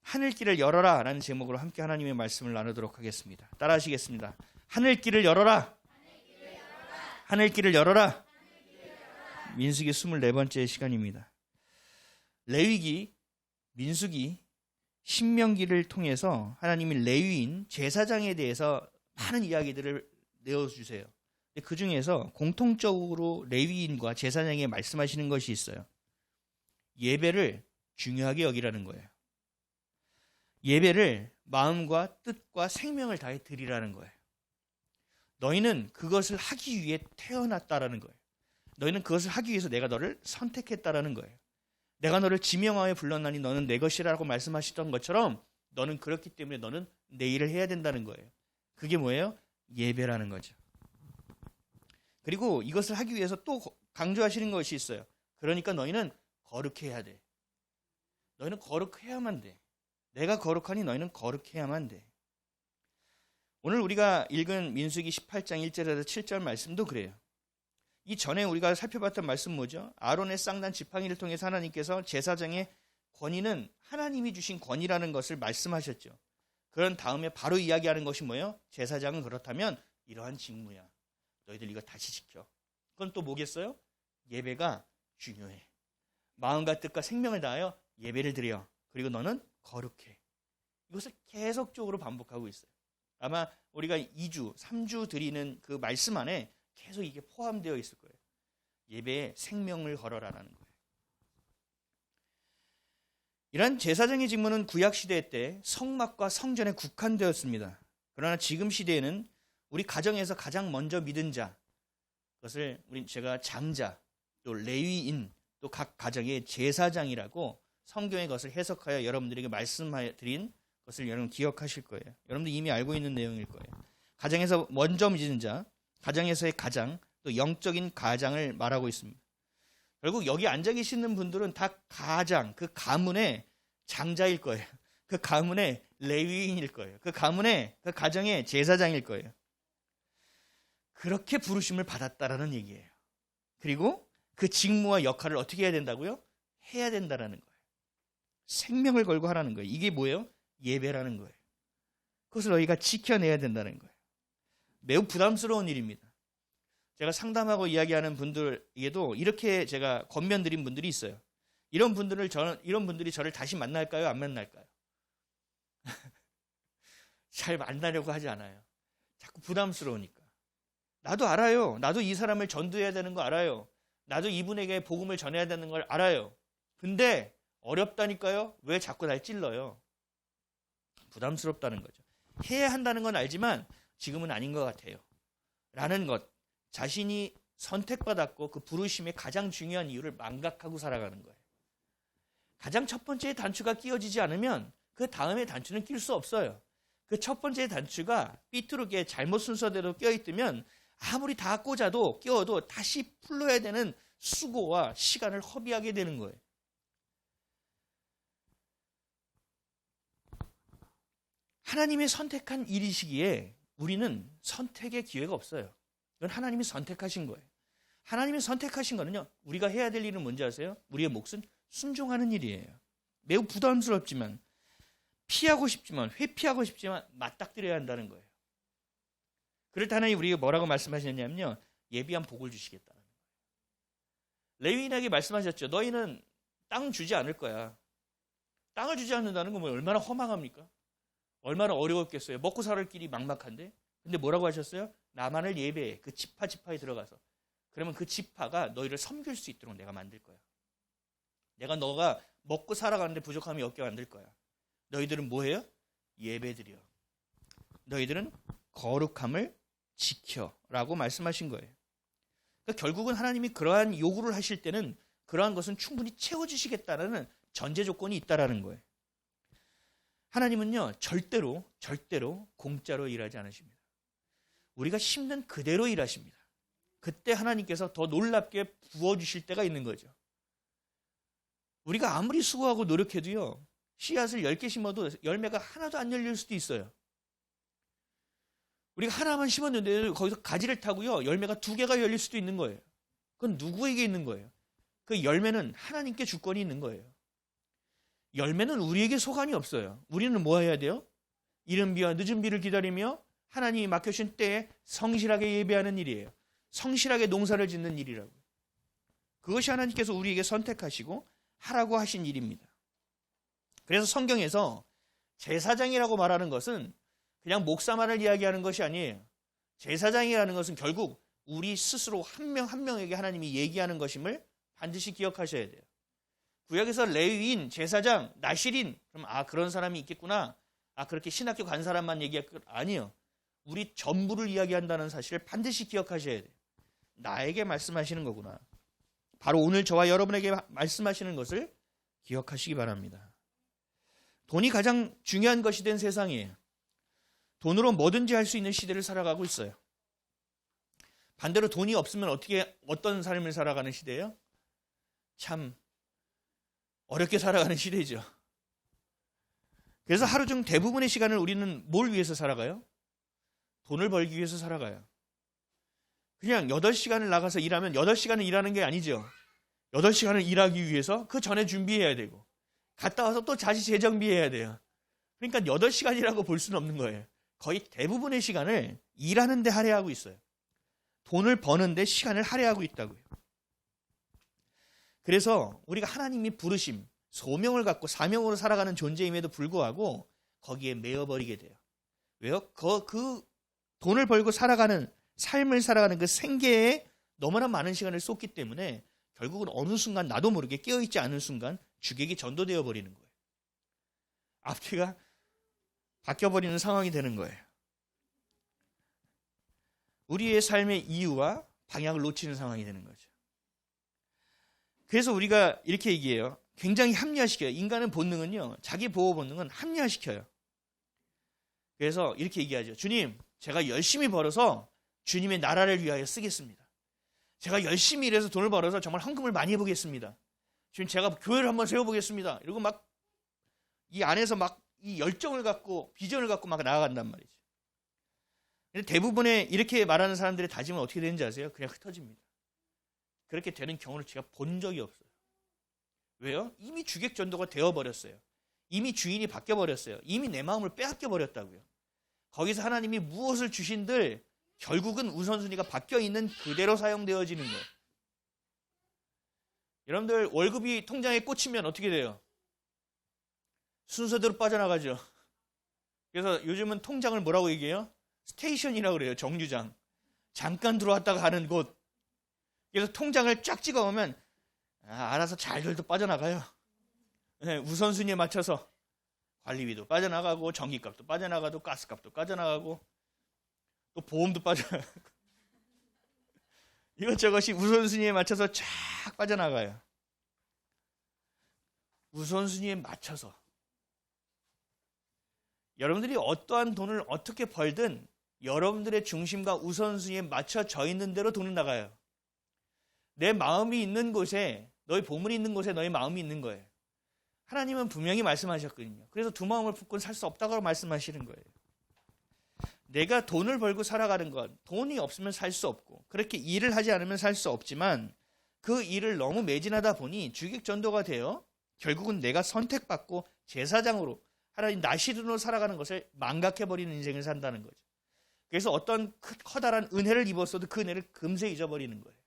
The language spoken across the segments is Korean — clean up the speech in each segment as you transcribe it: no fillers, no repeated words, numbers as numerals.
하늘길을 열어라 라는 제목으로 함께 하나님의 말씀을 나누도록 하겠습니다. 따라 하시겠습니다. 하늘길을 열어라. 하늘길을 열어라. 민수기 24번째 시간입니다. 레위기, 민수기, 신명기를 통해서 하나님이 레위인 제사장에 대해서 많은 이야기들을 내어주세요. 그 중에서 공통적으로 레위인과 제사장에 말씀하시는 것이 있어요. 예배를 중요하게 여기라는 거예요. 예배를 마음과 뜻과 생명을 다해 드리라는 거예요. 너희는 그것을 하기 위해 태어났다라는 거예요. 너희는 그것을 하기 위해서 내가 너를 선택했다라는 거예요. 내가 너를 지명하여 불렀나니 너는 내 것이라고 말씀하시던 것처럼 너는 그렇기 때문에 너는 내 일을 해야 된다는 거예요. 그게 뭐예요? 예배라는 거죠. 그리고 이것을 하기 위해서 또 강조하시는 것이 있어요. 그러니까 너희는 거룩해야 돼. 너희는 거룩해야만 돼. 내가 거룩하니 너희는 거룩해야만 돼. 오늘 우리가 읽은 민수기 18장 1절에서 7절 말씀도 그래요. 이 전에 우리가 살펴봤던 말씀 뭐죠? 아론의 쌍난 지팡이를 통해서 하나님께서 제사장의 권위는 하나님이 주신 권위라는 것을 말씀하셨죠. 그런 다음에 바로 이야기하는 것이 뭐예요? 제사장은 그렇다면 이러한 직무야. 너희들 이거 다시 지켜. 그건 또 뭐겠어요? 예배가 중요해. 마음과 뜻과 생명을 다하여 예배를 드려. 그리고 너는 거룩해. 이것을 계속적으로 반복하고 있어요. 아마 우리가 2주, 3주 드리는 그 말씀 안에 계속 이게 포함되어 있을 거예요. 예배에 생명을 걸어라라는 거예요. 이런 제사장의 직무는 구약시대 때 성막과 성전에 국한되었습니다. 그러나 지금 시대에는 우리 가정에서 가장 먼저 믿은 자, 그것을 제가 장자, 또 레위인, 또 각 가정의 제사장이라고 성경의 것을 해석하여 여러분들에게 말씀드린 것을 여러분 기억하실 거예요. 여러분들 이미 알고 있는 내용일 거예요. 가정에서 먼저 믿는 자, 가정에서의 가장, 또 영적인 가장을 말하고 있습니다. 결국 여기 앉아 계시는 분들은 다 가장, 그 가문의 장자일 거예요. 그 가문의 레위인일 거예요. 그 가문의, 그 가정의 제사장일 거예요. 그렇게 부르심을 받았다라는 얘기예요. 그리고 그 직무와 역할을 어떻게 해야 된다고요? 해야 된다라는 거예요. 생명을 걸고 하라는 거예요. 이게 뭐예요? 예배라는 거예요. 그것을 너희가 지켜내야 된다는 거예요. 매우 부담스러운 일입니다. 제가 상담하고 이야기하는 분들에게도 이렇게 제가 권면드린 분들이 있어요. 이런 분들이 저를 다시 만날까요? 안 만날까요? 잘 만나려고 하지 않아요. 자꾸 부담스러우니까. 나도 알아요. 나도 이 사람을 전도해야 되는 거 알아요. 나도 이분에게 복음을 전해야 되는 걸 알아요. 근데 어렵다니까요? 왜 자꾸 날 찔러요? 부담스럽다는 거죠. 해야 한다는 건 알지만 지금은 아닌 것 같아요. 라는 것. 자신이 선택받았고 그 부르심의 가장 중요한 이유를 망각하고 살아가는 거예요. 가장 첫 번째 단추가 끼워지지 않으면 그 다음에 단추는 낄 수 없어요. 그 첫 번째 단추가 삐뚤게 잘못 순서대로 껴있으면 아무리 다 꽂아도 끼워도 다시 풀러야 되는 수고와 시간을 허비하게 되는 거예요. 하나님이 선택한 일이시기에 우리는 선택의 기회가 없어요. 이건 하나님이 선택하신 거예요. 하나님이 선택하신 거는요, 우리가 해야 될 일은 뭔지 아세요? 우리의 몫은 순종하는 일이에요. 매우 부담스럽지만, 피하고 싶지만, 회피하고 싶지만 맞닥뜨려야 한다는 거예요. 그럴 때 하나님이 우리에게 뭐라고 말씀하셨냐면요, 예비한 복을 주시겠다는 거예요. 레위인에게 말씀하셨죠. 너희는 땅 주지 않을 거야. 땅을 주지 않는다는 건 얼마나 허망합니까? 얼마나 어려웠겠어요. 먹고 살 길이 막막한데. 근데 뭐라고 하셨어요? 나만을 예배해. 그 지파에 들어가서. 그러면 그 지파가 너희를 섬길 수 있도록 내가 만들 거야. 내가 너가 먹고 살아가는데 부족함이 없게 만들 거야. 너희들은 뭐해요? 예배드려. 너희들은 거룩함을 지켜라고 말씀하신 거예요. 그러니까 결국은 하나님이 그러한 요구를 하실 때는 그러한 것은 충분히 채워주시겠다는 전제 조건이 있다라는 거예요. 하나님은요, 절대로 공짜로 일하지 않으십니다. 우리가 심는 그대로 일하십니다. 그때 하나님께서 더 놀랍게 부어주실 때가 있는 거죠. 우리가 아무리 수고하고 노력해도요, 씨앗을 10개 심어도 열매가 하나도 안 열릴 수도 있어요. 우리가 하나만 심었는데 거기서 가지를 타고요, 열매가 2개가 열릴 수도 있는 거예요. 그건 누구에게 있는 거예요? 그 열매는 하나님께 주권이 있는 거예요. 열매는 우리에게 소관이 없어요. 우리는 뭐 해야 돼요? 이른 비와 늦은 비를 기다리며 하나님이 맡겨주신 때에 성실하게 예배하는 일이에요. 성실하게 농사를 짓는 일이라고. 그것이 하나님께서 우리에게 선택하시고 하라고 하신 일입니다. 그래서 성경에서 제사장이라고 말하는 것은 그냥 목사만을 이야기하는 것이 아니에요. 제사장이라는 것은 결국 우리 스스로 한 명 한 명에게 하나님이 얘기하는 것임을 반드시 기억하셔야 돼요. 구약에서 레위인, 제사장, 나실인, 그럼 그런 사람이 있겠구나. 그렇게 신학교 간 사람만 얘기할 것 아니에요. 우리 전부를 이야기한다는 사실을 반드시 기억하셔야 돼요. 나에게 말씀하시는 거구나. 바로 오늘 저와 여러분에게 말씀하시는 것을 기억하시기 바랍니다. 돈이 가장 중요한 것이 된 세상이에요. 돈으로 뭐든지 할 수 있는 시대를 살아가고 있어요. 반대로 돈이 없으면 어떤 삶을 살아가는 시대예요? 참 어렵게 살아가는 시대죠. 그래서 하루 중 대부분의 시간을 우리는 뭘 위해서 살아가요? 돈을 벌기 위해서 살아가요. 그냥 8시간을 나가서 일하면 8시간을 일하는 게 아니죠. 8시간을 일하기 위해서 그 전에 준비해야 되고 갔다 와서 또 다시 재정비해야 돼요. 그러니까 8시간이라고 볼 수는 없는 거예요. 거의 대부분의 시간을 일하는 데 할애하고 있어요. 돈을 버는 데 시간을 할애하고 있다고요. 그래서 우리가 하나님이 부르심, 소명을 갖고 사명으로 살아가는 존재임에도 불구하고 거기에 매여버리게 돼요. 왜요? 그 돈을 벌고 살아가는 삶을 살아가는 그 생계에 너무나 많은 시간을 쏟기 때문에 결국은 어느 순간 나도 모르게 깨어있지 않은 순간 주객이 전도되어 버리는 거예요. 앞뒤가 바뀌어버리는 상황이 되는 거예요. 우리의 삶의 이유와 방향을 놓치는 상황이 되는 거죠. 그래서 우리가 이렇게 얘기해요. 굉장히 합리화시켜요. 인간의 본능은요, 자기 보호 본능은 합리화시켜요. 그래서 이렇게 얘기하죠. 주님, 제가 열심히 벌어서 주님의 나라를 위하여 쓰겠습니다. 제가 열심히 일해서 돈을 벌어서 정말 헌금을 많이 해보겠습니다. 주님, 제가 교회를 한번 세워보겠습니다. 이러고 막 이 안에서 막 이 열정을 갖고 비전을 갖고 막 나아간단 말이죠. 근데 대부분의 이렇게 말하는 사람들의 다짐은 어떻게 되는지 아세요? 그냥 흩어집니다. 그렇게 되는 경우를 제가 본 적이 없어요. 왜요? 이미 주객 전도가 되어버렸어요. 이미 주인이 바뀌어버렸어요. 이미 내 마음을 빼앗겨버렸다고요. 거기서 하나님이 무엇을 주신들 결국은 우선순위가 바뀌어있는 그대로 사용되어지는 거예요. 여러분들 월급이 통장에 꽂히면 어떻게 돼요? 순서대로 빠져나가죠. 그래서 요즘은 통장을 뭐라고 얘기해요? 스테이션이라고 그래요. 정류장. 잠깐 들어왔다가 가는 곳. 그래서 통장을 쫙 찍어보면 알아서 잘들도 빠져나가요. 네, 우선순위에 맞춰서 관리비도 빠져나가고 전기값도 빠져나가고 가스값도 빠져나가고 또 보험도 빠져나가고 이것저것이 우선순위에 맞춰서 쫙 빠져나가요. 우선순위에 맞춰서 여러분들이 어떠한 돈을 어떻게 벌든 여러분들의 중심과 우선순위에 맞춰져 있는 대로 돈은 나가요. 내 마음이 있는 곳에, 너의 보물이 있는 곳에 너의 마음이 있는 거예요. 하나님은 분명히 말씀하셨거든요. 그래서 두 마음을 품고는 살 수 없다고 말씀하시는 거예요. 내가 돈을 벌고 살아가는 건 돈이 없으면 살 수 없고 그렇게 일을 하지 않으면 살 수 없지만 그 일을 너무 매진하다 보니 주객전도가 되어 결국은 내가 선택받고 제사장으로 하나님 나시른으로 살아가는 것을 망각해버리는 인생을 산다는 거죠. 그래서 어떤 커다란 은혜를 입었어도 그 은혜를 금세 잊어버리는 거예요.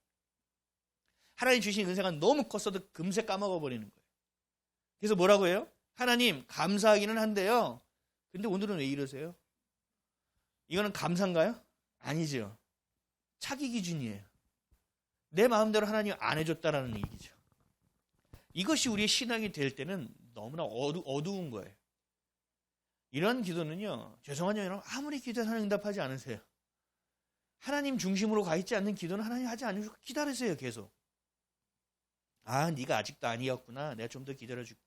하나님 주신 은혜가 너무 컸어도 금세 까먹어버리는 거예요. 그래서 뭐라고 해요? 하나님 감사하기는 한데요. 근데 오늘은 왜 이러세요? 이거는 감사인가요? 아니죠. 차기 기준이에요. 내 마음대로 하나님 안 해줬다라는 얘기죠. 이것이 우리의 신앙이 될 때는 너무나 어두운 거예요. 이런 기도는요, 죄송하지만 여러분 아무리 기도해도 하나님 응답하지 않으세요. 하나님 중심으로 가 있지 않는 기도는 하나님 하지 않으시고 기다리세요, 계속. 네가 아직도 아니었구나. 내가 좀 더 기다려줄게.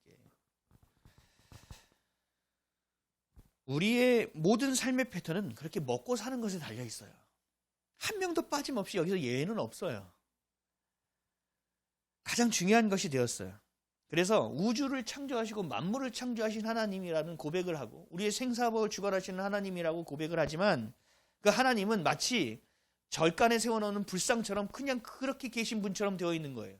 우리의 모든 삶의 패턴은 그렇게 먹고 사는 것에 달려 있어요. 한 명도 빠짐없이 여기서 예외는 없어요. 가장 중요한 것이 되었어요. 그래서 우주를 창조하시고 만물을 창조하신 하나님이라는 고백을 하고 우리의 생사복을 주관하시는 하나님이라고 고백을 하지만 그 하나님은 마치 절간에 세워놓는 불상처럼 그냥 그렇게 계신 분처럼 되어 있는 거예요.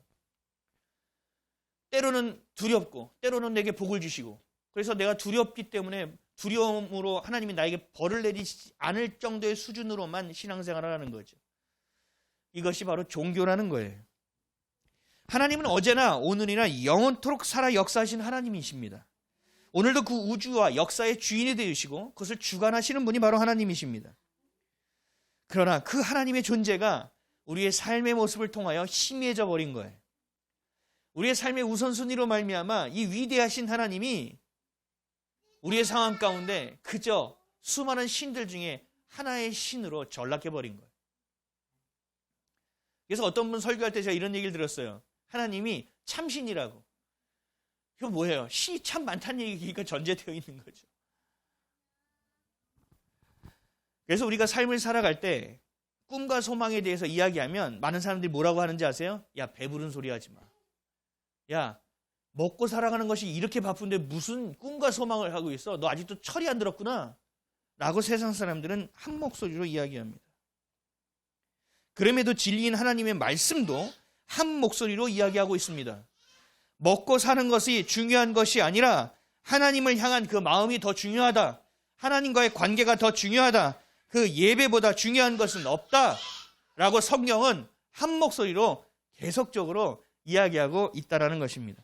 때로는 두렵고 때로는 내게 복을 주시고, 그래서 내가 두렵기 때문에 두려움으로 하나님이 나에게 벌을 내리지 않을 정도의 수준으로만 신앙생활을 하는 거죠. 이것이 바로 종교라는 거예요. 하나님은 어제나 오늘이나 영원토록 살아 역사하신 하나님이십니다. 오늘도 그 우주와 역사의 주인이 되시고 그것을 주관하시는 분이 바로 하나님이십니다. 그러나 그 하나님의 존재가 우리의 삶의 모습을 통하여 희미해져 버린 거예요. 우리의 삶의 우선순위로 말미암아 이 위대하신 하나님이 우리의 상황 가운데 그저 수많은 신들 중에 하나의 신으로 전락해 버린 거예요. 그래서 어떤 분 설교할 때 제가 이런 얘기를 들었어요. 하나님이 참신이라고. 이거 뭐예요? 신이 참 많다는 얘기가 전제되어 있는 거죠. 그래서 우리가 삶을 살아갈 때 꿈과 소망에 대해서 이야기하면 많은 사람들이 뭐라고 하는지 아세요? 야, 배부른 소리 하지 마. 야, 먹고 살아가는 것이 이렇게 바쁜데 무슨 꿈과 소망을 하고 있어? 너 아직도 철이 안 들었구나. 라고 세상 사람들은 한 목소리로 이야기합니다. 그럼에도 진리인 하나님의 말씀도 한 목소리로 이야기하고 있습니다. 먹고 사는 것이 중요한 것이 아니라 하나님을 향한 그 마음이 더 중요하다. 하나님과의 관계가 더 중요하다. 그 예배보다 중요한 것은 없다. 라고 성경은 한 목소리로 계속적으로 이야기하고 있다는 것입니다.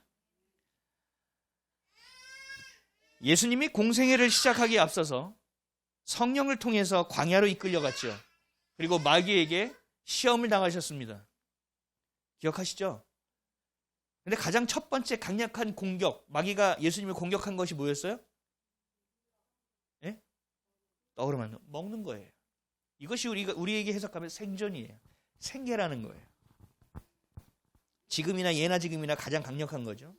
예수님이 공생애를 시작하기에 앞서서 성령을 통해서 광야로 이끌려갔죠. 그리고 마귀에게 시험을 당하셨습니다. 기억하시죠? 근데 가장 첫 번째 강력한 공격, 마귀가 예수님을 공격한 것이 뭐였어요? 예? 떠오르면 먹는 거예요. 이것이 우리에게 해석하면 생존이에요. 생계라는 거예요. 지금이나 예나 지금이나 가장 강력한 거죠.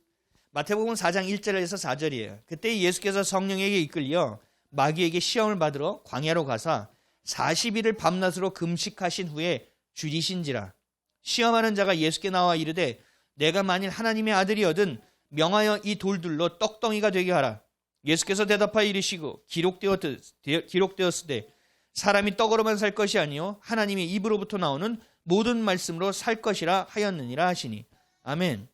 마태복음 4장 1절에서 4절이에요. 그때 예수께서 성령에게 이끌려 마귀에게 시험을 받으러 광야로 가사 40일을 밤낮으로 금식하신 후에 줄이신지라. 시험하는 자가 예수께 나와 이르되 내가 만일 하나님의 아들이거든 명하여 이 돌들로 떡덩이가 되게 하라. 예수께서 대답하여 이르시고 기록되었으되 사람이 떡으로만 살 것이 아니요 하나님의 입으로부터 나오는 모든 말씀으로 살 것이라 하였느니라 하시니. 아멘.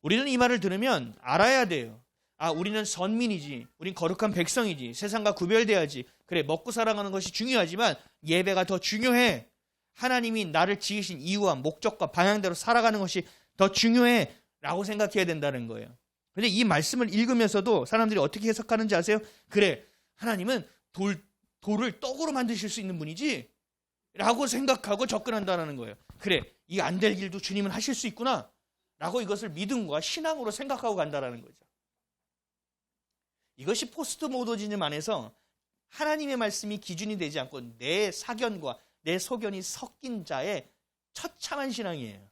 우리는 이 말을 들으면 알아야 돼요. 아, 우리는 선민이지. 우린 거룩한 백성이지. 세상과 구별돼야지. 그래, 먹고 살아가는 것이 중요하지만 예배가 더 중요해. 하나님이 나를 지으신 이유와 목적과 방향대로 살아가는 것이 더 중요해 라고 생각해야 된다는 거예요. 그런데 이 말씀을 읽으면서도 사람들이 어떻게 해석하는지 아세요? 그래, 하나님은 돌을 떡으로 만드실 수 있는 분이지 라고 생각하고 접근한다는 거예요. 그래, 이 안 될 일도 주님은 하실 수 있구나 라고 이것을 믿음과 신앙으로 생각하고 간다는 거죠. 이것이 포스트 모더니즘 안에서 하나님의 말씀이 기준이 되지 않고 내 사견과 내 소견이 섞인 자의 처참한 신앙이에요.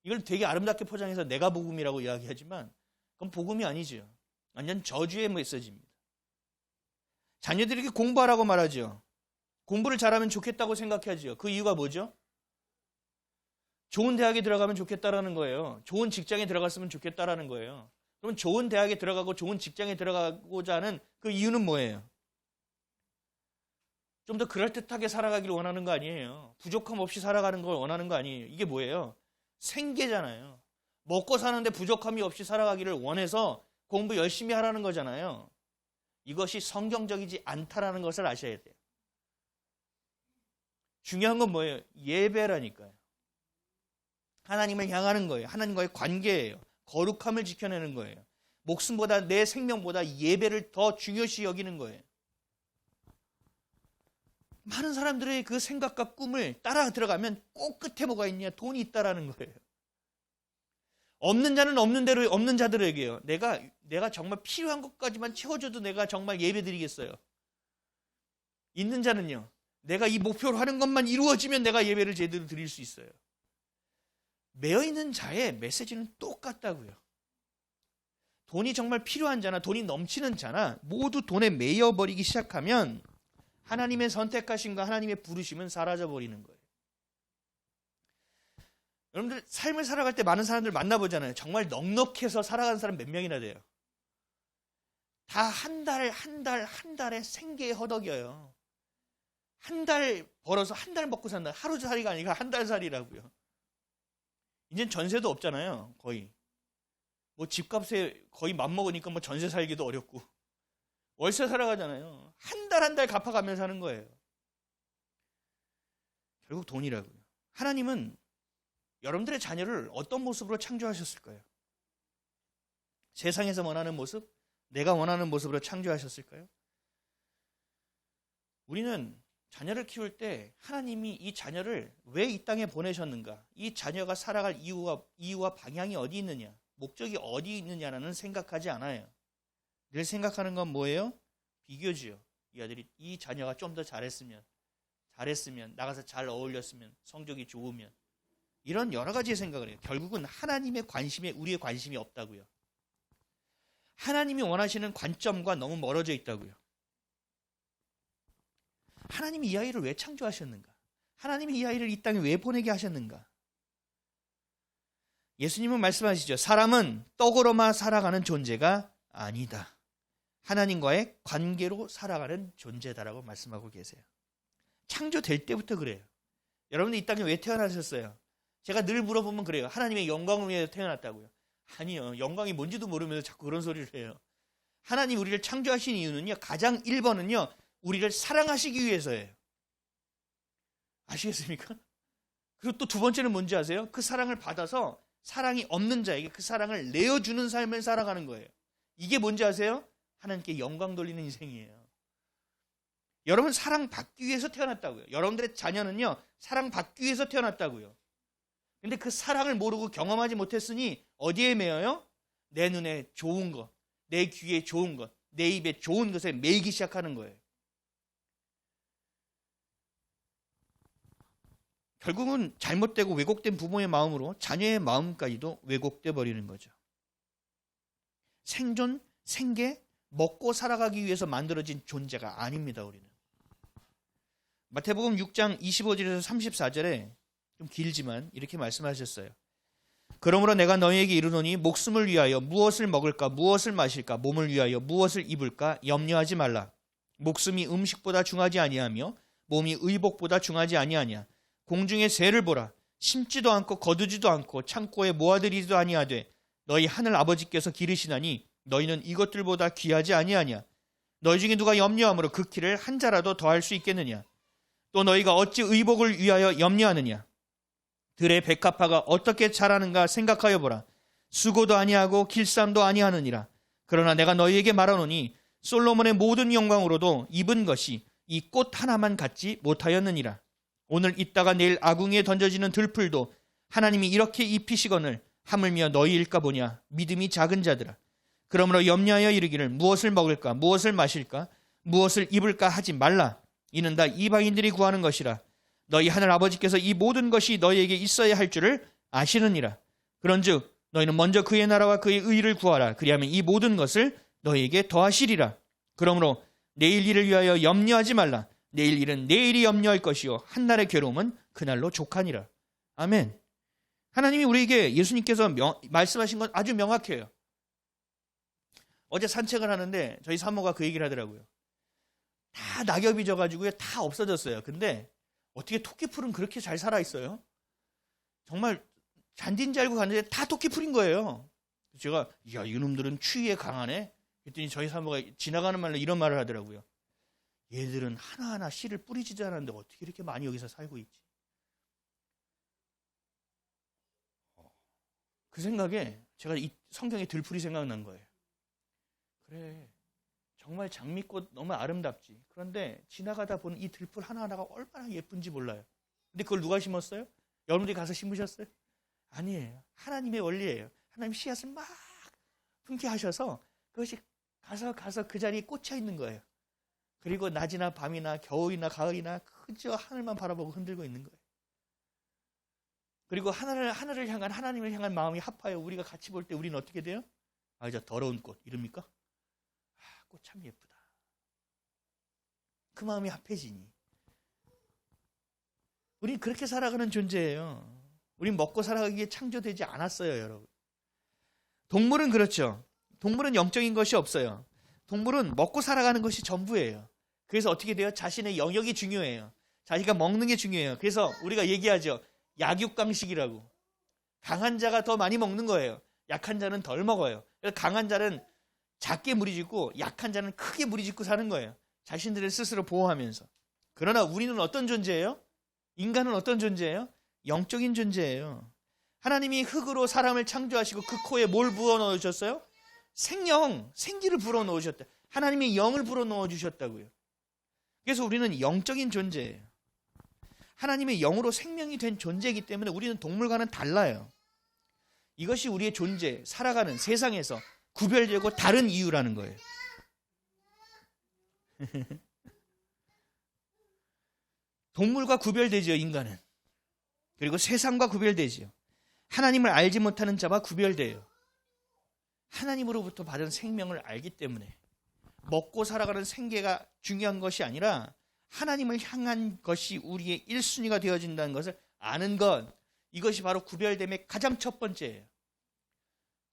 이걸 되게 아름답게 포장해서 내가 복음이라고 이야기하지만 그건 복음이 아니죠. 완전 저주의 메시지입니다. 자녀들에게 공부하라고 말하죠. 공부를 잘하면 좋겠다고 생각하죠. 그 이유가 뭐죠? 좋은 대학에 들어가면 좋겠다라는 거예요. 좋은 직장에 들어갔으면 좋겠다라는 거예요. 그럼 좋은 대학에 들어가고 좋은 직장에 들어가고자 하는 그 이유는 뭐예요? 좀 더 그럴듯하게 살아가기를 원하는 거 아니에요. 부족함 없이 살아가는 걸 원하는 거 아니에요. 이게 뭐예요? 생계잖아요. 먹고 사는데 부족함이 없이 살아가기를 원해서 공부 열심히 하라는 거잖아요. 이것이 성경적이지 않다라는 것을 아셔야 돼요. 중요한 건 뭐예요? 예배라니까요. 하나님을 향하는 거예요. 하나님과의 관계예요. 거룩함을 지켜내는 거예요. 목숨보다 내 생명보다 예배를 더 중요시 여기는 거예요. 많은 사람들의 그 생각과 꿈을 따라 들어가면 꼭 끝에 뭐가 있냐? 돈이 있다라는 거예요. 없는 자는 없는 대로 없는 자들에게요. 내가 정말 필요한 것까지만 채워줘도 내가 정말 예배드리겠어요. 있는 자는요. 내가 이 목표로 하는 것만 이루어지면 내가 예배를 제대로 드릴 수 있어요. 매여있는 자의 메시지는 똑같다고요. 돈이 정말 필요한 자나 돈이 넘치는 자나 모두 돈에 매여버리기 시작하면 하나님의 선택하심과 하나님의 부르심은 사라져버리는 거예요. 여러분들 삶을 살아갈 때 많은 사람들 만나보잖아요. 정말 넉넉해서 살아가는 사람 몇 명이나 돼요. 다 한 달에 생계에 허덕여요. 한 달 벌어서 한 달 먹고 산다. 하루살이가 아니라 한 달살이라고요. 이젠 전세도 없잖아요. 거의. 뭐 집값에 거의 맞먹으니까 뭐 전세 살기도 어렵고 월세 살아가잖아요. 한 달 한 달 갚아가면서 사는 거예요. 결국 돈이라고요. 하나님은 여러분들의 자녀를 어떤 모습으로 창조하셨을까요? 세상에서 원하는 모습, 내가 원하는 모습으로 창조하셨을까요? 우리는 자녀를 키울 때 하나님이 이 자녀를 왜 이 땅에 보내셨는가? 이 자녀가 살아갈 이유와 방향이 어디 있느냐? 목적이 어디 있느냐라는 생각하지 않아요. 늘 생각하는 건 뭐예요? 비교지요. 이 자녀가 좀 더 잘했으면, 나가서 잘 어울렸으면, 성적이 좋으면, 이런 여러 가지 생각을 해요. 결국은 하나님의 관심에 우리의 관심이 없다고요. 하나님이 원하시는 관점과 너무 멀어져 있다고요. 하나님이 이 아이를 왜 창조하셨는가? 하나님이 이 아이를 이 땅에 왜 보내게 하셨는가? 예수님은 말씀하시죠. 사람은 떡으로만 살아가는 존재가 아니다. 하나님과의 관계로 살아가는 존재다라고 말씀하고 계세요. 창조될 때부터 그래요. 여러분들 이 땅에 왜 태어나셨어요? 제가 늘 물어보면 그래요. 하나님의 영광을 위해서 태어났다고요. 아니요. 영광이 뭔지도 모르면서 자꾸 그런 소리를 해요. 하나님 우리를 창조하신 이유는요. 가장 1번은요. 우리를 사랑하시기 위해서예요. 아시겠습니까? 그리고 또 두 번째는 뭔지 아세요? 그 사랑을 받아서 사랑이 없는 자에게 그 사랑을 내어주는 삶을 살아가는 거예요. 이게 뭔지 아세요? 하나님께 영광 돌리는 인생이에요. 여러분 사랑받기 위해서 태어났다고요. 여러분들의 자녀는요. 사랑받기 위해서 태어났다고요. 근데 그 사랑을 모르고 경험하지 못했으니 어디에 매여요? 내 눈에 좋은 것, 내 귀에 좋은 것, 내 입에 좋은 것에 매이기 시작하는 거예요. 결국은 잘못되고 왜곡된 부모의 마음으로 자녀의 마음까지도 왜곡돼 버리는 거죠. 생존, 생계, 먹고 살아가기 위해서 만들어진 존재가 아닙니다. 우리는. 마태복음 6장 25절에서 34절에 좀 길지만 이렇게 말씀하셨어요. 그러므로 내가 너희에게 이르노니 목숨을 위하여 무엇을 먹을까 무엇을 마실까 몸을 위하여 무엇을 입을까 염려하지 말라. 목숨이 음식보다 중하지 아니하며 몸이 의복보다 중하지 아니하냐. 공중의 새를 보라. 심지도 않고 거두지도 않고 창고에 모아들이지도 아니하되 너희 하늘 아버지께서 기르시나니 너희는 이것들보다 귀하지 아니하냐. 너희 중에 누가 염려함으로 그 키를 한 자라도 더할 수 있겠느냐. 또 너희가 어찌 의복을 위하여 염려하느냐. 들의 백합화가 어떻게 자라는가 생각하여 보라. 수고도 아니하고 길쌈도 아니하느니라. 그러나 내가 너희에게 말하노니 솔로몬의 모든 영광으로도 입은 것이 이 꽃 하나만 갖지 못하였느니라. 오늘 있다가 내일 아궁이에 던져지는 들풀도 하나님이 이렇게 입히시거늘 하물며 너희일까 보냐. 믿음이 작은 자들아. 그러므로 염려하여 이르기를 무엇을 먹을까 무엇을 마실까 무엇을 입을까 하지 말라. 이는 다 이방인들이 구하는 것이라. 너희 하늘 아버지께서 이 모든 것이 너희에게 있어야 할 줄을 아시느니라. 그런즉 너희는 먼저 그의 나라와 그의 의를 구하라. 그리하면 이 모든 것을 너희에게 더하시리라. 그러므로 내일 일을 위하여 염려하지 말라. 내일 일은 내일이 염려할 것이요 한날의 괴로움은 그날로 족하니라. 아멘. 하나님이 우리에게 예수님께서 말씀하신 건 아주 명확해요. 어제 산책을 하는데 저희 사모가 그 얘기를 하더라고요. 다 낙엽이 져가지고요. 다 없어졌어요. 근데 어떻게 토끼풀은 그렇게 잘 살아있어요? 정말 잔디인 줄 알고 갔는데 다 토끼풀인 거예요. 제가 야 이놈들은 추위에 강하네. 그랬더니 저희 사모가 지나가는 말로 이런 말을 하더라고요. 얘들은 하나하나 씨를 뿌리지도 않았는데 어떻게 이렇게 많이 여기서 살고 있지? 그 생각에 제가 이 성경의 들풀이 생각난 거예요. 그래, 정말 장미꽃 너무 아름답지. 그런데 지나가다 보는 이 들풀 하나하나가 얼마나 예쁜지 몰라요. 근데 그걸 누가 심었어요? 여러분들이 가서 심으셨어요? 아니에요. 하나님의 원리예요. 하나님 씨앗을 막 품게 하셔서 그것이 가서 그 자리에 꽂혀 있는 거예요. 그리고 낮이나 밤이나 겨울이나 가을이나 그저 하늘만 바라보고 흔들고 있는 거예요. 그리고 하늘을 향한 하나님을 향한 마음이 합하여 우리가 같이 볼 때 우리는 어떻게 돼요? 아, 이제 더러운 꽃 이럽니까? 아, 꽃 참 예쁘다. 그 마음이 합해지니. 우린 그렇게 살아가는 존재예요. 우린 먹고 살아가기에 창조되지 않았어요, 여러분. 동물은 그렇죠. 동물은 영적인 것이 없어요. 동물은 먹고 살아가는 것이 전부예요. 그래서 어떻게 돼요? 자신의 영역이 중요해요. 자기가 먹는 게 중요해요. 그래서 우리가 얘기하죠. 약육강식이라고. 강한 자가 더 많이 먹는 거예요. 약한 자는 덜 먹어요. 강한 자는 작게 무리짓고 약한 자는 크게 무리짓고 사는 거예요. 자신들을 스스로 보호하면서. 그러나 우리는 어떤 존재예요? 인간은 어떤 존재예요? 영적인 존재예요. 하나님이 흙으로 사람을 창조하시고 그 코에 뭘 부어 넣으셨어요? 생명, 생기를 불어 넣으셨다. 하나님이 영을 불어 넣어 주셨다고요. 그래서 우리는 영적인 존재예요. 하나님의 영으로 생명이 된 존재이기 때문에 우리는 동물과는 달라요. 이것이 우리의 존재, 살아가는 세상에서 구별되고 다른 이유라는 거예요. 동물과 구별되지요, 인간은. 그리고 세상과 구별되지요. 하나님을 알지 못하는 자와 구별돼요. 하나님으로부터 받은 생명을 알기 때문에 먹고 살아가는 생계가 중요한 것이 아니라 하나님을 향한 것이 우리의 1순위가 되어진다는 것을 아는 것, 이것이 바로 구별됨의 가장 첫 번째예요.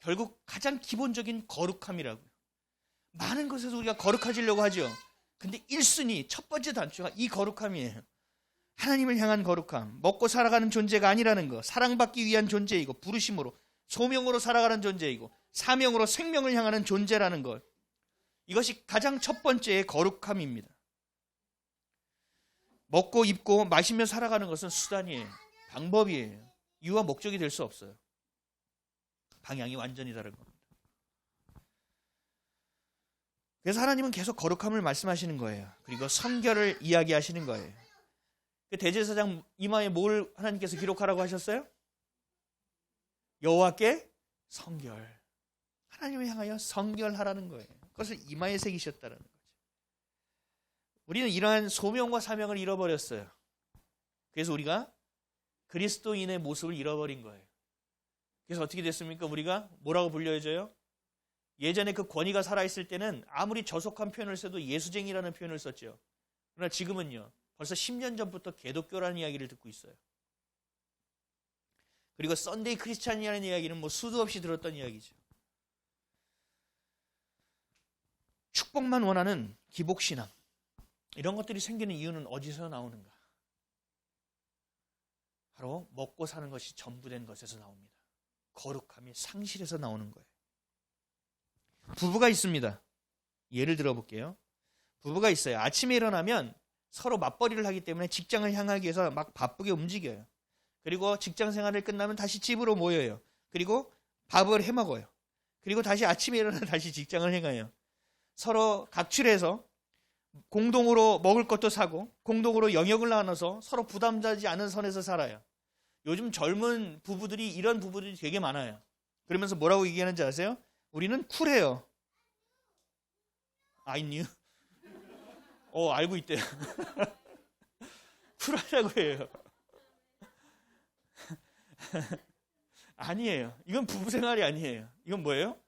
결국 가장 기본적인 거룩함이라고요. 많은 것에서 우리가 거룩해지려고 하죠. 근데 1순위, 첫 번째 단초가 이 거룩함이에요. 하나님을 향한 거룩함, 먹고 살아가는 존재가 아니라는 것, 사랑받기 위한 존재이고 부르심으로, 소명으로 살아가는 존재이고 사명으로 생명을 향하는 존재라는 것, 이것이 가장 첫 번째의 거룩함입니다. 먹고 입고 마시며 살아가는 것은 수단이에요. 방법이에요. 이유와 목적이 될 수 없어요. 방향이 완전히 다른 겁니다. 그래서 하나님은 계속 거룩함을 말씀하시는 거예요. 그리고 성결을 이야기하시는 거예요. 그 대제사장 이마에 뭘 하나님께서 기록하라고 하셨어요? 여호와께 성결. 하나님을 향하여 성결하라는 거예요. 그것을 이마에 새기셨다는 거죠. 우리는 이러한 소명과 사명을 잃어버렸어요. 그래서 우리가 그리스도인의 모습을 잃어버린 거예요. 그래서 어떻게 됐습니까? 우리가 뭐라고 불려져요? 예전에 그 권위가 살아있을 때는 아무리 저속한 표현을 써도 예수쟁이라는 표현을 썼죠. 그러나 지금은요, 벌써 10년 전부터 개독교라는 이야기를 듣고 있어요. 그리고 썬데이 크리스찬이라는 이야기는 뭐 수도 없이 들었던 이야기죠. 축복만 원하는 기복신앙, 이런 것들이 생기는 이유는 어디서 나오는가? 바로 먹고 사는 것이 전부된 것에서 나옵니다. 거룩함이 상실해서 나오는 거예요. 부부가 있습니다. 예를 들어볼게요. 부부가 있어요. 아침에 일어나면 서로 맞벌이를 하기 때문에 직장을 향하기 위해서 막 바쁘게 움직여요. 그리고 직장 생활을 끝나면 다시 집으로 모여요. 그리고 밥을 해 먹어요. 그리고 다시 아침에 일어나 다시 직장을 행해요. 서로 각출해서 공동으로 먹을 것도 사고 공동으로 영역을 나눠서 서로 부담되지 않은 선에서 살아요. 요즘 젊은 부부들이, 이런 부부들이 되게 많아요. 그러면서 뭐라고 얘기하는지 아세요? 우리는 쿨해요. I knew. 알고 있대요. 쿨하다고 해요. 아니에요. 이건 부부 생활이 아니에요. 이건 뭐예요?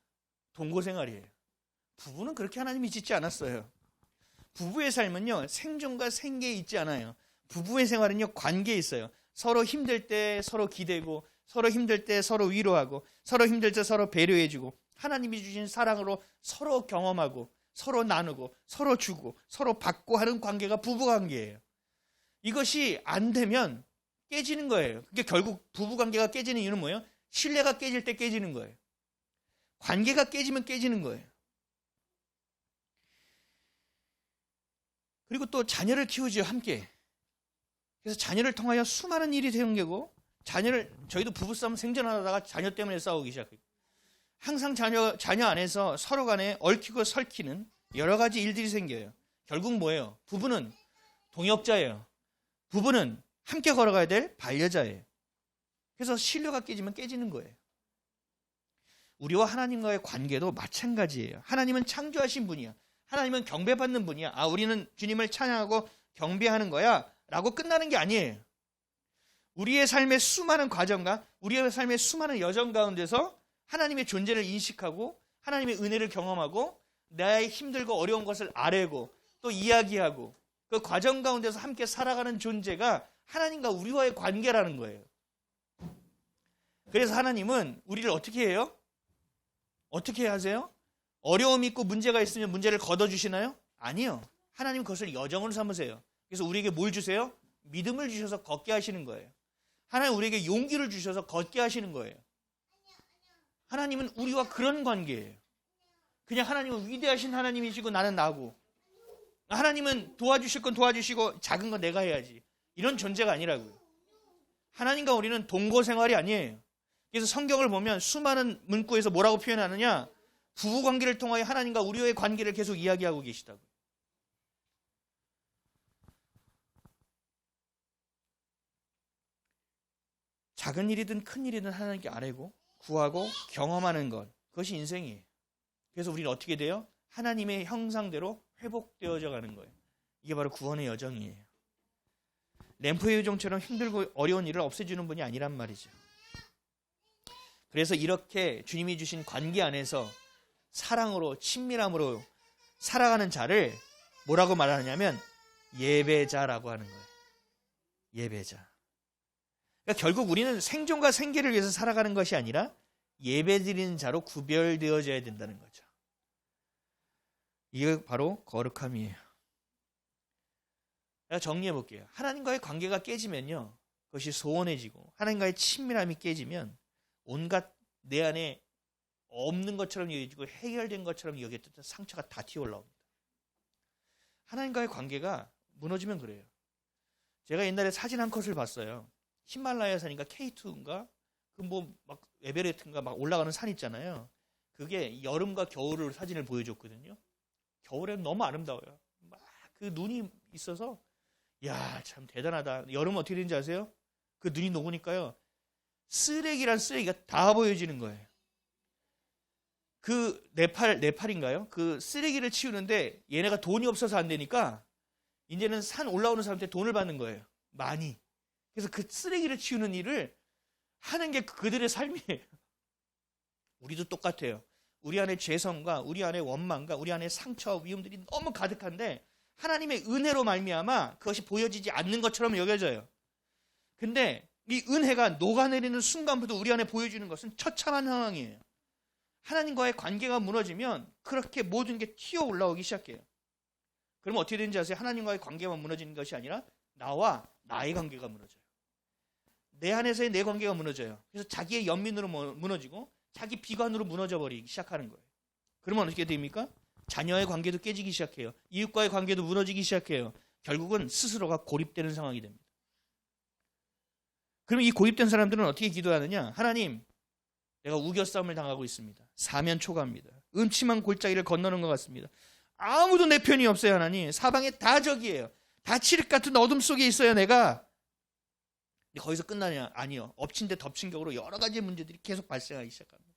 동거 생활이에요. 부부는 그렇게 하나님이 짓지 않았어요. 부부의 삶은요, 생존과 생계에 있지 않아요. 부부의 생활은요, 관계에 있어요. 서로 힘들 때 서로 기대고, 서로 힘들 때 서로 위로하고, 서로 힘들 때 서로 배려해주고, 하나님이 주신 사랑으로 서로 경험하고, 서로 나누고, 서로 주고, 서로 받고 하는 관계가 부부 관계예요. 이것이 안 되면 깨지는 거예요. 그게 결국 부부 관계가 깨지는 이유는 뭐예요? 신뢰가 깨질 때 깨지는 거예요. 관계가 깨지면 깨지는 거예요. 그리고 또 자녀를 키우죠, 함께. 그래서 자녀를 통하여 수많은 일이 생기고, 저희도 부부싸움 생존하다가 자녀 때문에 싸우기 시작해요. 항상 자녀 안에서 서로 간에 얽히고 설키는 여러 가지 일들이 생겨요. 결국 뭐예요? 부부는 동역자예요. 부부는 함께 걸어가야 될 반려자예요. 그래서 신뢰가 깨지면 깨지는 거예요. 우리와 하나님과의 관계도 마찬가지예요. 하나님은 창조하신 분이야. 하나님은 경배받는 분이야. 우리는 주님을 찬양하고 경배하는 거야 라고 끝나는 게 아니에요. 우리의 삶의 수많은 과정과 우리의 삶의 수많은 여정 가운데서 하나님의 존재를 인식하고 하나님의 은혜를 경험하고 나의 힘들고 어려운 것을 아뢰고 또 이야기하고 그 과정 가운데서 함께 살아가는 존재가 하나님과 우리와의 관계라는 거예요. 그래서 하나님은 우리를 어떻게 해요? 어떻게 하세요? 어려움이 있고 문제가 있으면 문제를 걷어주시나요? 아니요. 하나님 그것을 여정으로 삼으세요. 그래서 우리에게 뭘 주세요? 믿음을 주셔서 걷게 하시는 거예요. 하나님 우리에게 용기를 주셔서 걷게 하시는 거예요. 하나님은 우리와 그런 관계예요. 그냥 하나님은 위대하신 하나님이시고 나는 나고, 하나님은 도와주실 건 도와주시고 작은 건 내가 해야지, 이런 존재가 아니라고요. 하나님과 우리는 동거 생활이 아니에요. 그래서 성경을 보면 수많은 문구에서 뭐라고 표현하느냐, 부부관계를 통하여 하나님과 우리의 관계를 계속 이야기하고 계시다고. 작은 일이든 큰 일이든 하나님께 아뢰고 구하고 경험하는 것, 그것이 인생이에요. 그래서 우리는 어떻게 돼요? 하나님의 형상대로 회복되어져 가는 거예요. 이게 바로 구원의 여정이에요. 램프의 요정처럼 힘들고 어려운 일을 없애주는 분이 아니란 말이죠. 그래서 이렇게 주님이 주신 관계 안에서 사랑으로, 친밀함으로 살아가는 자를 뭐라고 말하냐면 예배자라고 하는 거예요. 예배자. 그러니까 결국 우리는 생존과 생계를 위해서 살아가는 것이 아니라 예배드리는 자로 구별되어져야 된다는 거죠. 이게 바로 거룩함이에요. 정리해 볼게요. 하나님과의 관계가 깨지면요, 그것이 소원해지고 하나님과의 친밀함이 깨지면 온갖 내 안에 없는 것처럼 여겨지고 해결된 것처럼 여겨졌던 상처가 다 튀어올라옵니다. 하나님과의 관계가 무너지면 그래요. 제가 옛날에 사진 한 컷을 봤어요. 히말라야 산인가 K2인가 그 뭐 막 에베레스트인가 막 올라가는 산 있잖아요. 그게 여름과 겨울을 사진을 보여줬거든요. 겨울에는 너무 아름다워요. 막 그 눈이 있어서 야, 참 대단하다. 여름은 어떻게 되는지 아세요? 그 눈이 녹으니까요, 쓰레기란 쓰레기가 다 보여지는 거예요. 그 네팔인가요? 그 쓰레기를 치우는데 얘네가 돈이 없어서 안 되니까 이제는 산 올라오는 사람한테 돈을 받는 거예요. 많이. 그래서 그 쓰레기를 치우는 일을 하는 게 그들의 삶이에요. 우리도 똑같아요. 우리 안에 죄성과 우리 안에 원망과 우리 안에 상처와 위험들이 너무 가득한데 하나님의 은혜로 말미암아 그것이 보여지지 않는 것처럼 여겨져요. 근데 이 은혜가 녹아내리는 순간부터 우리 안에 보여주는 것은 처참한 상황이에요. 하나님과의 관계가 무너지면 그렇게 모든 게 튀어 올라오기 시작해요. 그러면 어떻게 되는지 아세요? 하나님과의 관계만 무너지는 것이 아니라 나와 나의 관계가 무너져요. 내 안에서의 내 관계가 무너져요. 그래서 자기의 연민으로 무너지고 자기 비관으로 무너져 버리기 시작하는 거예요. 그러면 어떻게 됩니까? 자녀의 관계도 깨지기 시작해요. 이웃과의 관계도 무너지기 시작해요. 결국은 스스로가 고립되는 상황이 됩니다. 그럼 이 고립된 사람들은 어떻게 기도하느냐? 하나님, 내가 우겨싸움을 당하고 있습니다. 사면 초가입니다. 음침한 골짜기를 건너는 것 같습니다. 아무도 내 편이 없어요. 하나님, 사방에 다 적이에요. 다 칠흑 같은 어둠 속에 있어요. 내가. 근데 거기서 끝나냐? 아니요. 엎친 데 덮친 격으로 여러 가지 문제들이 계속 발생하기 시작합니다.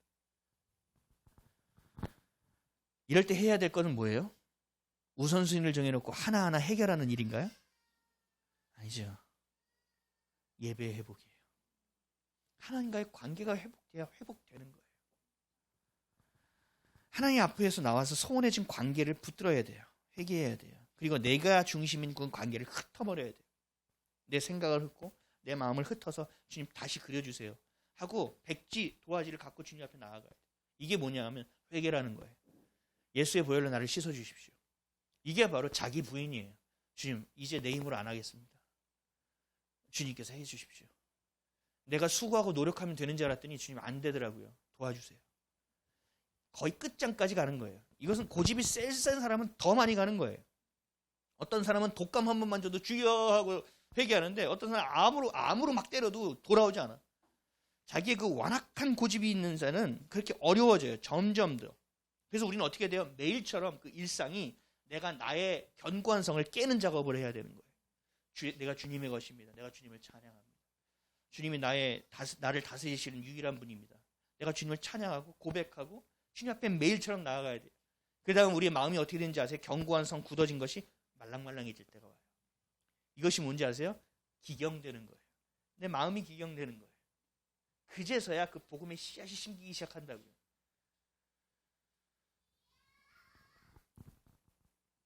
이럴 때 해야 될 것은 뭐예요? 우선순위를 정해놓고 하나하나 해결하는 일인가요? 아니죠. 예배의 회복이에요. 하나님과의 관계가 회복되는 거예요. 하나님 앞에서 나와서 소원해진 관계를 붙들어야 돼요. 회개해야 돼요. 그리고 내가 중심인 그 관계를 흩어버려야 돼요. 내 생각을 흩고 내 마음을 흩어서 주님 다시 그려주세요 하고 백지 도화지를 갖고 주님 앞에 나아가야 돼요. 이게 뭐냐 하면 회개라는 거예요. 예수의 보혈로 나를 씻어주십시오. 이게 바로 자기 부인이에요. 주님, 이제 내 힘으로 안 하겠습니다. 주님께서 해주십시오. 내가 수고하고 노력하면 되는 줄 알았더니 주님 안 되더라고요. 도와주세요. 거의 끝장까지 가는 거예요. 이것은 고집이 센 사람은 더 많이 가는 거예요. 어떤 사람은 독감 한 번만 줘도 주여 하고 회개하는데 어떤 사람은 암으로 막 때려도 돌아오지 않아. 자기의 그 완악한 고집이 있는 자는 그렇게 어려워져요. 점점 더. 그래서 우리는 어떻게 돼요? 매일처럼 그 일상이 내가 나의 견고한 성을 깨는 작업을 해야 되는 거예요. 내가 주님의 것입니다. 내가 주님을 찬양합니다. 주님이 나를 다스리시는 유일한 분입니다. 내가 주님을 찬양하고 고백하고 주님 앞에 매일처럼 나아가야 돼요. 그 다음 우리의 마음이 어떻게 되는지 아세요? 견고한 성 굳어진 것이 말랑말랑해질 때가 와요. 이것이 뭔지 아세요? 기경되는 거예요. 내 마음이 기경되는 거예요. 그제서야 그 복음의 씨앗이 심기기 시작한다고요.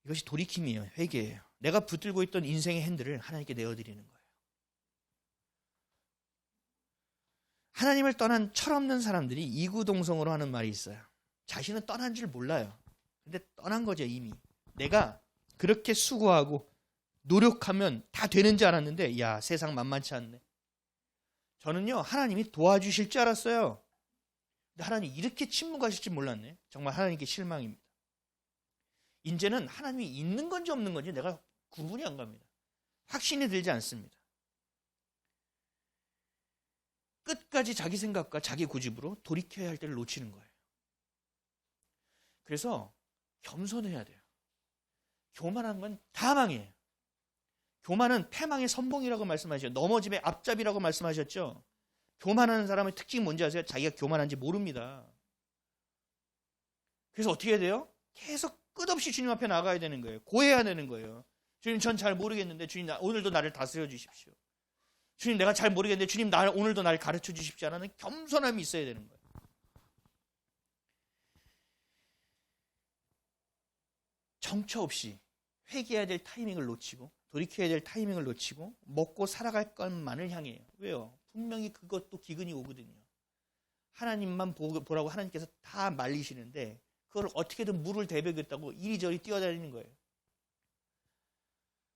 이것이 돌이킴이에요. 회개예요. 내가 붙들고 있던 인생의 핸들을 하나님께 내어드리는 거예요. 하나님을 떠난 철없는 사람들이 이구동성으로 하는 말이 있어요. 자신은 떠난 줄 몰라요. 근데 떠난 거죠, 이미. 내가 그렇게 수고하고 노력하면 다 되는 줄 알았는데 야, 세상 만만치 않네. 저는요, 하나님이 도와주실 줄 알았어요. 근데 하나님 이렇게 침묵하실 줄 몰랐네. 정말 하나님께 실망입니다. 이제는 하나님이 있는 건지 없는 건지 내가 구분이 안 갑니다. 확신이 들지 않습니다. 끝까지 자기 생각과 자기 고집으로 돌이켜야 할 때를 놓치는 거예요. 그래서 겸손해야 돼요. 교만한 건 다 망해요. 교만은 패망의 선봉이라고 말씀하셨죠. 넘어짐의 앞잡이라고 말씀하셨죠. 교만하는 사람의 특징이 뭔지 아세요? 자기가 교만한지 모릅니다. 그래서 어떻게 해야 돼요? 계속 끝없이 주님 앞에 나가야 되는 거예요. 고해야 되는 거예요. 주님, 전 잘 모르겠는데 주님 오늘도 나를 다스려 주십시오. 주님, 내가 잘 모르겠는데 주님 오늘도 나를 가르쳐 주십시오 하는 겸손함이 있어야 되는 거예요. 정처 없이 회개해야 될 타이밍을 놓치고 돌이켜야 될 타이밍을 놓치고 먹고 살아갈 것만을 향해요. 왜요? 분명히 그것도 기근이 오거든요. 하나님만 보라고 하나님께서 다 말리시는데 그걸 어떻게든 물을 대be겠다고 이리저리 뛰어다니는 거예요.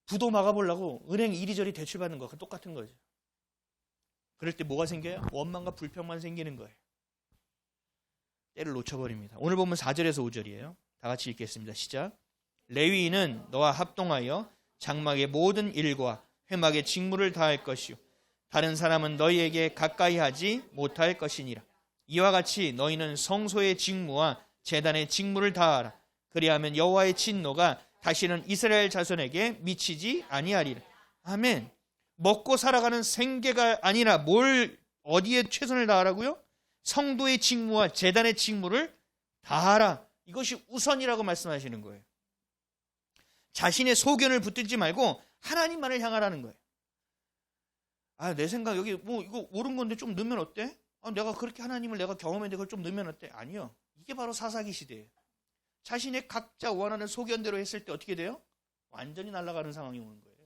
부도 막아보려고 은행 이리저리 대출받는 거랑 똑같은 거죠. 그럴 때 뭐가 생겨요? 원망과 불평만 생기는 거예요. 때를 놓쳐버립니다. 오늘 보면 4절에서 5절이에요. 다 같이 읽겠습니다. 시작. 레위인은 너와 합동하여 장막의 모든 일과 회막의 직무를 다할 것이요 다른 사람은 너희에게 가까이 하지 못할 것이니라. 이와 같이 너희는 성소의 직무와 제단의 직무를 다하라. 그리하면 여호와의 진노가 다시는 이스라엘 자손에게 미치지 아니하리라. 아멘. 먹고 살아가는 생계가 아니라 어디에 최선을 다하라고요? 성도의 직무와 제단의 직무를 다하라. 이것이 우선이라고 말씀하시는 거예요. 자신의 소견을 붙들지 말고 하나님만을 향하라는 거예요. 내 생각 여기 이거 옳은 건데 좀 넣으면 어때? 내가 그렇게 하나님을 내가 경험했는데 그걸 좀 넣으면 어때? 아니요. 이게 바로 사사기 시대예요. 자신의 각자 원하는 소견대로 했을 때 어떻게 돼요? 완전히 날아가는 상황이 오는 거예요.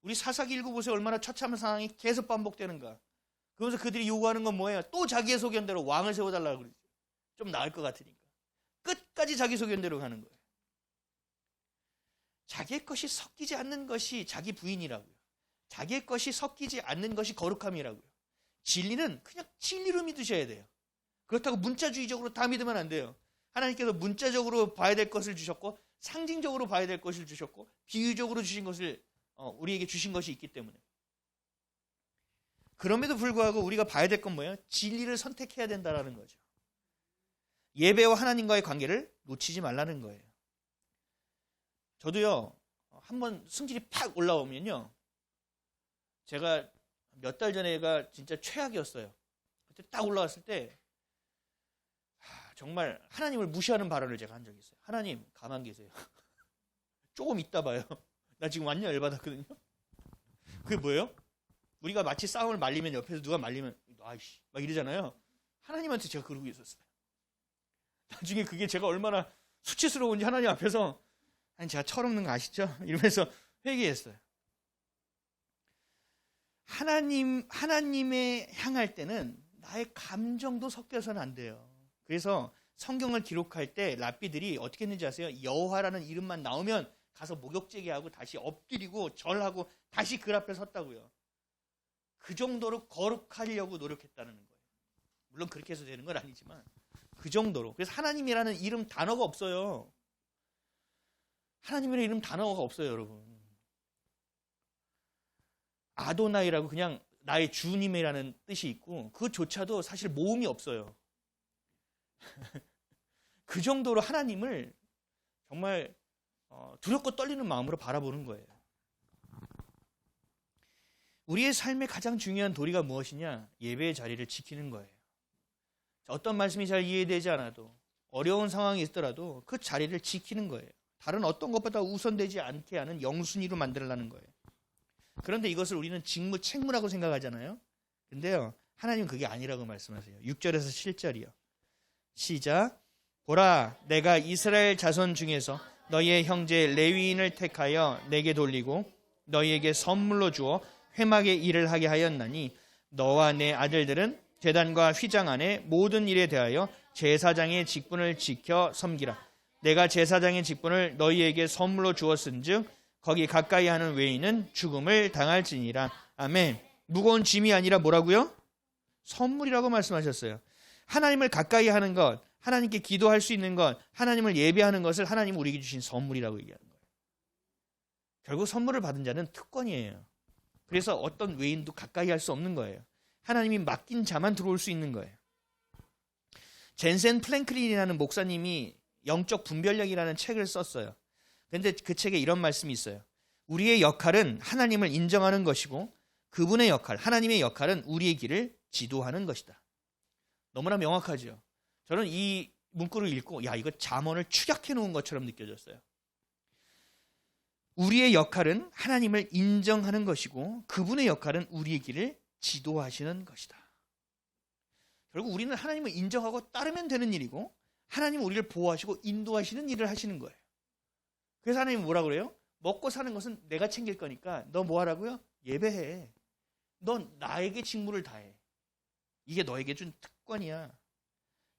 우리 사사기 읽어보세요. 얼마나 처참한 상황이 계속 반복되는가. 그러면서 그들이 요구하는 건 뭐예요? 또 자기의 소견대로 왕을 세워달라고 그러죠. 좀 나을 것 같으니까. 끝까지 자기 소견대로 가는 거예요. 자기의 것이 섞이지 않는 것이 자기 부인이라고요. 자기의 것이 섞이지 않는 것이 거룩함이라고요. 진리는 그냥 진리로 믿으셔야 돼요. 그렇다고 문자주의적으로 다 믿으면 안 돼요. 하나님께서 문자적으로 봐야 될 것을 주셨고 상징적으로 봐야 될 것을 주셨고 비유적으로 주신 것을 우리에게 주신 것이 있기 때문에. 그럼에도 불구하고 우리가 봐야 될 건 뭐예요? 진리를 선택해야 된다는 거죠. 예배와 하나님과의 관계를 놓치지 말라는 거예요. 저도요, 한번 승질이 팍 올라오면요, 제가 몇 달 전에가 진짜 최악이었어요. 그때 딱 올라왔을 때 정말 하나님을 무시하는 발언을 제가 한 적이 있어요. 하나님 가만 계세요. 조금 있다 봐요. 나 지금 완전 열받았거든요. 그게 뭐예요? 우리가 마치 싸움을 말리면 옆에서 누가 말리면 아이씨 막 이러잖아요. 하나님한테 제가 그러고 있었어요. 나중에 그게 제가 얼마나 수치스러운지 하나님 앞에서 아니 제가 철없는 거 아시죠? 이러면서 회개했어요. 하나님에 향할 때는 나의 감정도 섞여서는 안 돼요. 그래서 성경을 기록할 때 랍비들이 어떻게 했는지 아세요? 여호와라는 이름만 나오면 가서 목욕제기하고 다시 엎드리고 절하고 다시 그 앞에 섰다고요. 그 정도로 거룩하려고 노력했다는 거예요. 물론 그렇게 해서 되는 건 아니지만 그 정도로. 그래서 하나님이라는 이름 단어가 없어요. 하나님이라는 이름 단어가 없어요, 여러분. 아도나이라고 그냥 나의 주님이라는 뜻이 있고 그조차도 사실 모음이 없어요. 그 정도로 하나님을 정말 두렵고 떨리는 마음으로 바라보는 거예요. 우리의 삶의 가장 중요한 도리가 무엇이냐? 예배의 자리를 지키는 거예요. 어떤 말씀이 잘 이해되지 않아도 어려운 상황이 있더라도 그 자리를 지키는 거예요. 다른 어떤 것보다 우선되지 않게 하는 영순위로 만들어라는 거예요. 그런데 이것을 우리는 직무, 책무라고 생각하잖아요. 근데요, 하나님은 그게 아니라고 말씀하세요. 6절에서 7절이요. 시작. 보라, 내가 이스라엘 자손 중에서 너희의 형제 레위인을 택하여 내게 돌리고 너희에게 선물로 주어 회막의 일을 하게 하였나니 너와 내 아들들은 제단과 휘장 안에 모든 일에 대하여 제사장의 직분을 지켜 섬기라. 내가 제사장의 직분을 너희에게 선물로 주었은즉 거기 가까이 하는 외인은 죽음을 당할지니라. 아멘. 무거운 짐이 아니라 뭐라고요? 선물이라고 말씀하셨어요. 하나님을 가까이 하는 것, 하나님께 기도할 수 있는 것, 하나님을 예배하는 것을 하나님 우리에게 주신 선물이라고 얘기하는 거예요. 결국 선물을 받은 자는 특권이에요. 그래서 어떤 외인도 가까이 할 수 없는 거예요. 하나님이 맡긴 자만 들어올 수 있는 거예요. 젠센 플랭클린이라는 목사님이 영적 분별력이라는 책을 썼어요. 그런데 그 책에 이런 말씀이 있어요. 우리의 역할은 하나님을 인정하는 것이고 그분의 역할, 하나님의 역할은 우리의 길을 지도하는 것이다. 너무나 명확하죠. 저는 이 문구를 읽고 이거 잠언을 축약해 놓은 것처럼 느껴졌어요. 우리의 역할은 하나님을 인정하는 것이고 그분의 역할은 우리의 길을 지도하시는 것이다. 결국 우리는 하나님을 인정하고 따르면 되는 일이고 하나님은 우리를 보호하시고 인도하시는 일을 하시는 거예요. 그래서 하나님은 뭐라 그래요? 먹고 사는 것은 내가 챙길 거니까 너 뭐 하라고요? 예배해. 넌 나에게 직무를 다해. 이게 너에게 준 특권이야.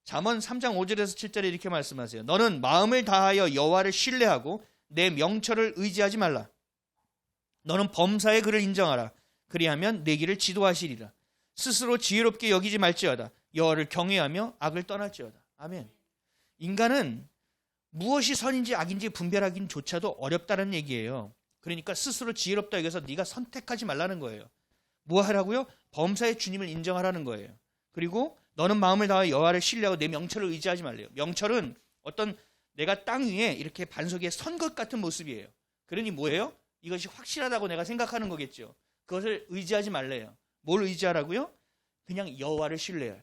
잠언 3장 5절에서 7절에 이렇게 말씀하세요. 너는 마음을 다하여 여호와를 신뢰하고 내 명철을 의지하지 말라. 너는 범사의 그를 인정하라. 그리하면 내 길을 지도하시리라. 스스로 지혜롭게 여기지 말지어다. 여호와를 경외하며 악을 떠날지어다. 아멘. 인간은 무엇이 선인지 악인지 분별하기조차도 어렵다는 얘기예요. 그러니까 스스로 지혜롭다 여기서 네가 선택하지 말라는 거예요. 뭐 하라고요? 범사의 주님을 인정하라는 거예요. 그리고 너는 마음을 다하여 여호와를 신뢰하고 내 명철을 의지하지 말래요. 명철은 어떤 내가 땅 위에 이렇게 반석 위에 선 것 같은 모습이에요. 그러니 뭐예요? 이것이 확실하다고 내가 생각하는 거겠죠. 그것을 의지하지 말래요. 뭘 의지하라고요? 그냥 여호와를 신뢰하래.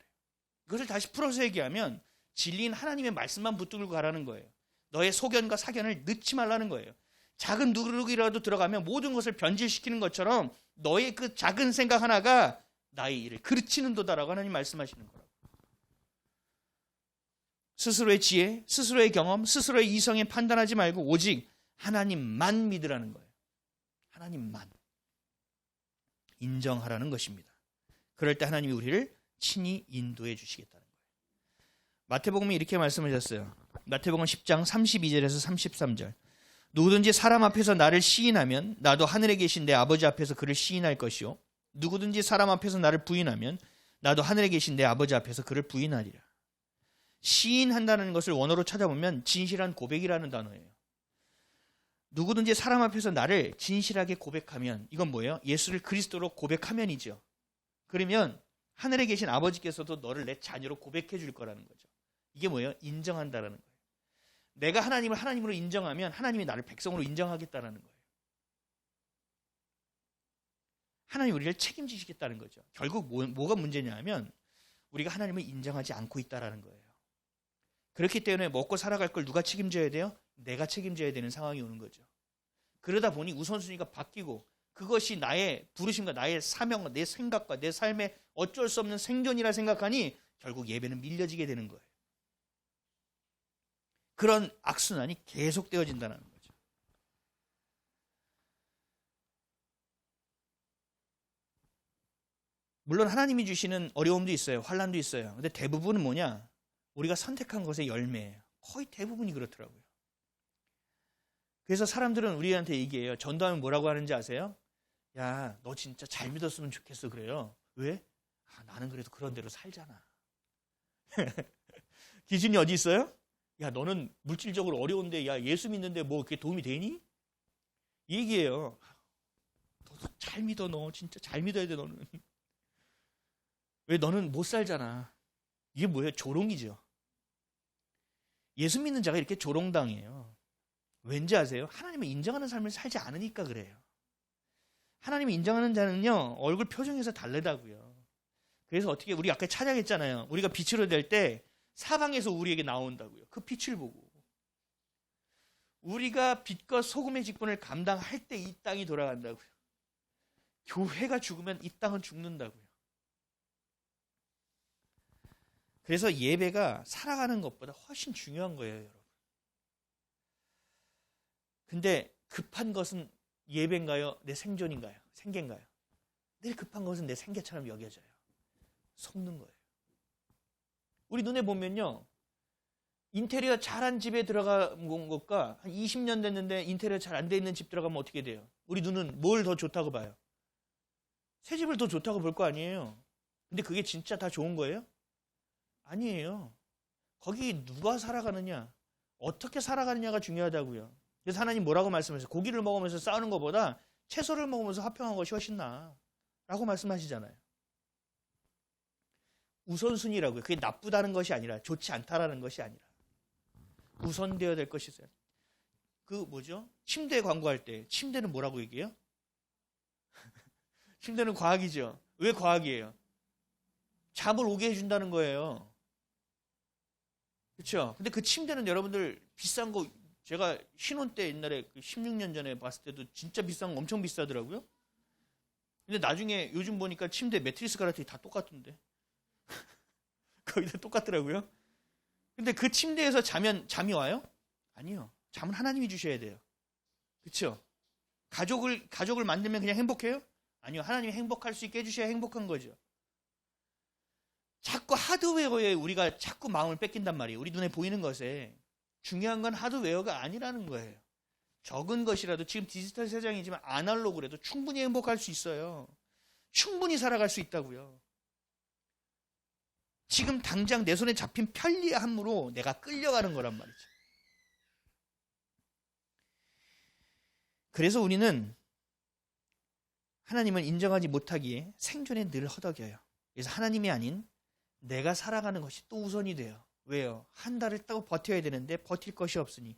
이것을 다시 풀어서 얘기하면 진리인 하나님의 말씀만 붙들고 가라는 거예요. 너의 소견과 사견을 넣지 말라는 거예요. 작은 누룩이라도 들어가면 모든 것을 변질시키는 것처럼 너의 그 작은 생각 하나가 나의 일을 그르치는 도다라고 하나님 말씀하시는 거라고. 스스로의 지혜, 스스로의 경험, 스스로의 이성에 판단하지 말고 오직 하나님만 믿으라는 거예요. 하나님만 인정하라는 것입니다. 그럴 때 하나님이 우리를 친히 인도해 주시겠다는 거예요. 마태복음이 이렇게 말씀하셨어요. 마태복음 10장 32절에서 33절. 누구든지 사람 앞에서 나를 시인하면 나도 하늘에 계신 내 아버지 앞에서 그를 시인할 것이요. 누구든지 사람 앞에서 나를 부인하면 나도 하늘에 계신 내 아버지 앞에서 그를 부인하리라. 시인한다는 것을 원어로 찾아보면 진실한 고백이라는 단어예요. 누구든지 사람 앞에서 나를 진실하게 고백하면 이건 뭐예요? 예수를 그리스도로 고백하면이죠. 그러면 하늘에 계신 아버지께서도 너를 내 자녀로 고백해 줄 거라는 거죠. 이게 뭐예요? 인정한다라는 거예요. 내가 하나님을 하나님으로 인정하면 하나님이 나를 백성으로 인정하겠다라는 거예요. 하나님이 우리를 책임지시겠다는 거죠. 결국 뭐가 문제냐 하면 우리가 하나님을 인정하지 않고 있다라는 거예요. 그렇기 때문에 먹고 살아갈 걸 누가 책임져야 돼요? 내가 책임져야 되는 상황이 오는 거죠. 그러다 보니 우선순위가 바뀌고 그것이 나의 부르심과 나의 사명과 내 생각과 내 삶의 어쩔 수 없는 생존이라 생각하니 결국 예배는 밀려지게 되는 거예요. 그런 악순환이 계속되어진다는 거죠. 물론 하나님이 주시는 어려움도 있어요. 환난도 있어요. 근데 대부분은 뭐냐? 우리가 선택한 것의 열매예요. 거의 대부분이 그렇더라고요. 그래서 사람들은 우리한테 얘기해요. 전도하면 뭐라고 하는지 아세요? 야, 너 진짜 잘 믿었으면 좋겠어 그래요. 왜? 나는 그래도 그런 대로 살잖아. 기준이 어디 있어요? 야, 너는 물질적으로 어려운데 야, 예수 믿는데 뭐 그게 도움이 되니? 이 얘기예요. 너도 잘 믿어. 너 진짜 잘 믿어야 돼 너는. 왜? 너는 못 살잖아. 이게 뭐예요? 조롱이죠. 예수 믿는 자가 이렇게 조롱당해요. 왠지 아세요? 하나님을 인정하는 삶을 살지 않으니까 그래요. 하나님을 인정하는 자는요, 얼굴 표정에서 다르다고요. 그래서 어떻게 우리 아까 찬양했잖아요. 우리가 빛으로 될 때 사방에서 우리에게 나온다고요. 그 빛을 보고. 우리가 빛과 소금의 직분을 감당할 때 이 땅이 돌아간다고요. 교회가 죽으면 이 땅은 죽는다고요. 그래서 예배가 살아가는 것보다 훨씬 중요한 거예요, 여러분. 근데 급한 것은 예배인가요? 내 생존인가요? 생계인가요? 늘 급한 것은 내 생계처럼 여겨져요. 속는 거예요. 우리 눈에 보면요. 인테리어 잘한 집에 들어간 것과 한 20년 됐는데 인테리어 잘 안 돼 있는 집 들어가면 어떻게 돼요? 우리 눈은 뭘 더 좋다고 봐요? 새 집을 더 좋다고 볼 거 아니에요. 근데 그게 진짜 다 좋은 거예요? 아니에요. 거기 누가 살아가느냐, 어떻게 살아가느냐가 중요하다고요. 그래서 하나님 뭐라고 말씀하세요? 고기를 먹으면서 싸우는 것보다 채소를 먹으면서 화평한 것이 훨씬 나아 라고 말씀하시잖아요. 우선순위라고요. 그게 나쁘다는 것이 아니라, 좋지 않다라는 것이 아니라 우선되어야 될 것이 있어요. 침대 광고할 때 침대는 뭐라고 얘기해요? 침대는 과학이죠. 왜 과학이에요? 잠을 오게 해준다는 거예요. 그렇죠? 근데 그 침대는 여러분들 비싼 거, 제가 신혼 때 옛날에 16년 전에 봤을 때도 진짜 비싼 거 엄청 비싸더라고요. 근데 나중에 요즘 보니까 침대 매트리스 갈아타기 다 똑같은데. 거의 다 똑같더라고요. 근데 그 침대에서 자면 잠이 와요? 아니요. 잠은 하나님이 주셔야 돼요. 그렇죠? 가족을 만들면 그냥 행복해요? 아니요. 하나님이 행복할 수 있게 해주셔야 행복한 거죠. 자꾸 하드웨어에 우리가 자꾸 마음을 뺏긴단 말이에요. 우리 눈에 보이는 것에. 중요한 건 하드웨어가 아니라는 거예요. 적은 것이라도 지금 디지털 세상이지만 아날로그라도 충분히 행복할 수 있어요. 충분히 살아갈 수 있다고요. 지금 당장 내 손에 잡힌 편리함으로 내가 끌려가는 거란 말이죠. 그래서 우리는 하나님을 인정하지 못하기에 생존에 늘 허덕여요. 그래서 하나님이 아닌 내가 살아가는 것이 또 우선이 돼요. 왜요? 한 달을 따고 버텨야 되는데 버틸 것이 없으니.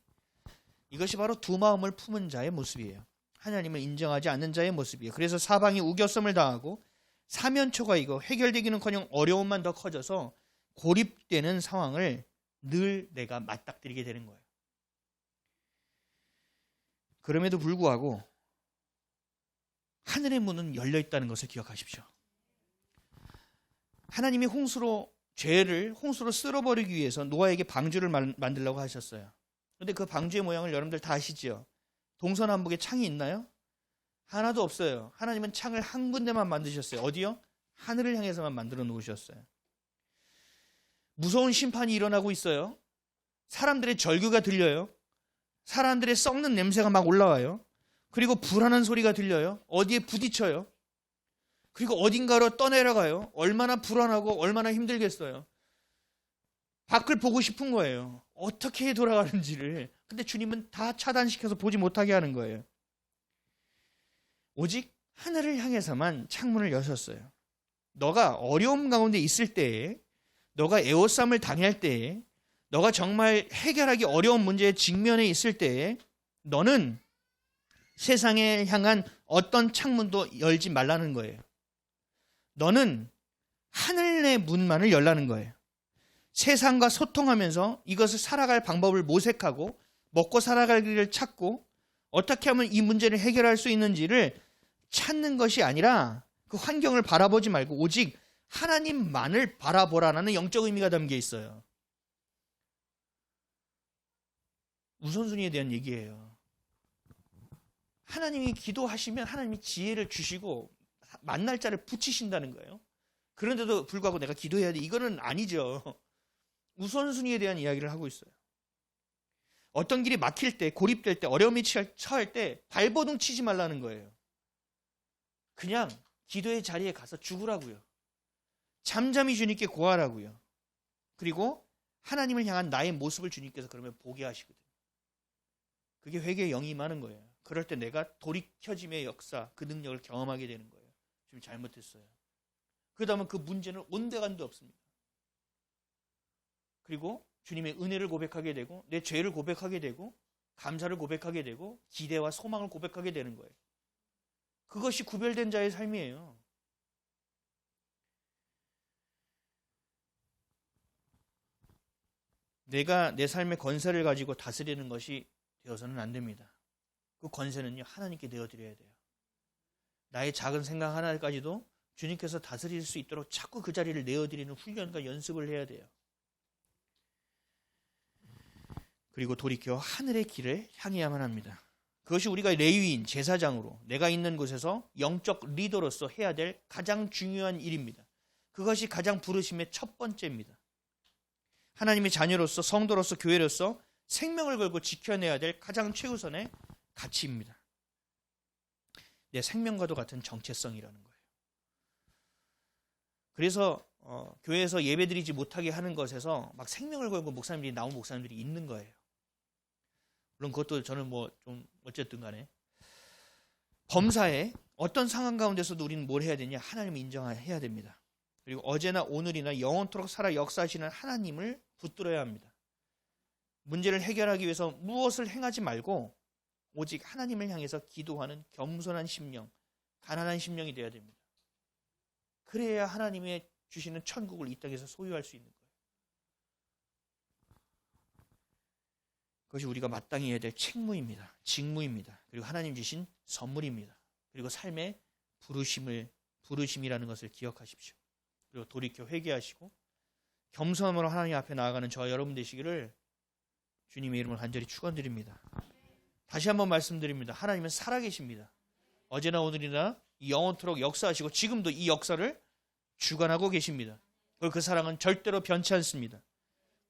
이것이 바로 두 마음을 품은 자의 모습이에요. 하나님을 인정하지 않는 자의 모습이에요. 그래서 사방이 우겨섬을 당하고 사면초가 이거 해결되기는커녕 어려움만 더 커져서 고립되는 상황을 늘 내가 맞닥뜨리게 되는 거예요. 그럼에도 불구하고 하늘의 문은 열려 있다는 것을 기억하십시오. 하나님이 죄를 홍수로 쓸어버리기 위해서 노아에게 방주를 만들려고 하셨어요. 그런데 그 방주의 모양을 여러분들 다 아시죠? 동서남북에 창이 있나요? 하나도 없어요. 하나님은 창을 한 군데만 만드셨어요. 어디요? 하늘을 향해서만 만들어 놓으셨어요. 무서운 심판이 일어나고 있어요. 사람들의 절규가 들려요. 사람들의 썩는 냄새가 막 올라와요. 그리고 불안한 소리가 들려요. 어디에 부딪혀요. 그리고 어딘가로 떠내려가요. 얼마나 불안하고 얼마나 힘들겠어요. 밖을 보고 싶은 거예요. 어떻게 돌아가는지를. 근데 주님은 다 차단시켜서 보지 못하게 하는 거예요. 오직 하늘을 향해서만 창문을 여셨어요. 너가 어려움 가운데 있을 때에, 너가 애워싸움을 당할 때에, 너가 정말 해결하기 어려운 문제에 직면해 있을 때에 너는 세상에 향한 어떤 창문도 열지 말라는 거예요. 너는 하늘의 문만을 열라는 거예요. 세상과 소통하면서 이것을 살아갈 방법을 모색하고 먹고 살아갈 길을 찾고 어떻게 하면 이 문제를 해결할 수 있는지를 찾는 것이 아니라 그 환경을 바라보지 말고 오직 하나님만을 바라보라는 영적 의미가 담겨 있어요. 우선순위에 대한 얘기예요. 하나님이 기도하시면 하나님이 지혜를 주시고 만날 자를 붙이신다는 거예요. 그런데도 불구하고 내가 기도해야 돼. 이거는 아니죠. 우선순위에 대한 이야기를 하고 있어요. 어떤 길이 막힐 때, 고립될 때, 어려움이 처할 때 발버둥 치지 말라는 거예요. 그냥 기도의 자리에 가서 죽으라고요. 잠잠히 주님께 고하라고요. 그리고 하나님을 향한 나의 모습을 주님께서 그러면 보게 하시거든요. 그게 회개의 영이 임하는 거예요. 그럴 때 내가 돌이켜짐의 역사, 그 능력을 경험하게 되는 거예요. 좀 잘못했어요. 그러다 보면 그 문제는 온데간데 없습니다. 그리고 주님의 은혜를 고백하게 되고 내 죄를 고백하게 되고 감사를 고백하게 되고 기대와 소망을 고백하게 되는 거예요. 그것이 구별된 자의 삶이에요. 내가 내 삶의 권세를 가지고 다스리는 것이 되어서는 안 됩니다. 그 권세는요, 하나님께 내어드려야 돼요. 나의 작은 생각 하나까지도 주님께서 다스릴 수 있도록 자꾸 그 자리를 내어드리는 훈련과 연습을 해야 돼요. 그리고 돌이켜 하늘의 길을 향해야만 합니다. 그것이 우리가 레위인, 제사장으로 내가 있는 곳에서 영적 리더로서 해야 될 가장 중요한 일입니다. 그것이 가장 부르심의 첫 번째입니다. 하나님의 자녀로서, 성도로서, 교회로서 생명을 걸고 지켜내야 될 가장 최우선의 가치입니다. 내 생명과도 같은 정체성이라는 거예요. 그래서 교회에서 예배드리지 못하게 하는 것에서 막 생명을 걸고 목사님들이 나온 목사님들이 있는 거예요. 물론 그것도 저는 뭐 좀 어쨌든 간에 범사에 어떤 상황 가운데서도 우리는 뭘 해야 되냐? 하나님을 인정해야 됩니다. 그리고 어제나 오늘이나 영원토록 살아 역사하시는 하나님을 붙들어야 합니다. 문제를 해결하기 위해서 무엇을 행하지 말고 오직 하나님을 향해서 기도하는 겸손한 심령, 가난한 심령이 되어야 됩니다. 그래야 하나님의 주시는 천국을 이 땅에서 소유할 수 있는 거예요. 그것이 우리가 마땅히 해야 될 책무입니다. 직무입니다. 그리고 하나님 주신 선물입니다. 그리고 삶의 부르심이라는 것을 기억하십시오. 그리고 돌이켜 회개하시고 겸손함으로 하나님 앞에 나아가는 저와 여러분 되시기를 주님의 이름으로 간절히 축원드립니다. 다시 한번 말씀드립니다. 하나님은 살아계십니다. 어제나 오늘이나 영원토록 역사하시고 지금도 이 역사를 주관하고 계십니다. 그리고 그 사랑은 절대로 변치 않습니다.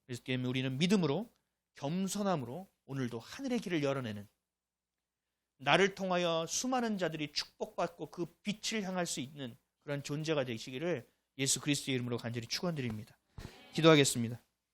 그래서 우리는 믿음으로 겸손함으로 오늘도 하늘의 길을 열어내는, 나를 통하여 수많은 자들이 축복받고 그 빛을 향할 수 있는 그런 존재가 되시기를 예수 그리스도의 이름으로 간절히 축원드립니다. 기도하겠습니다.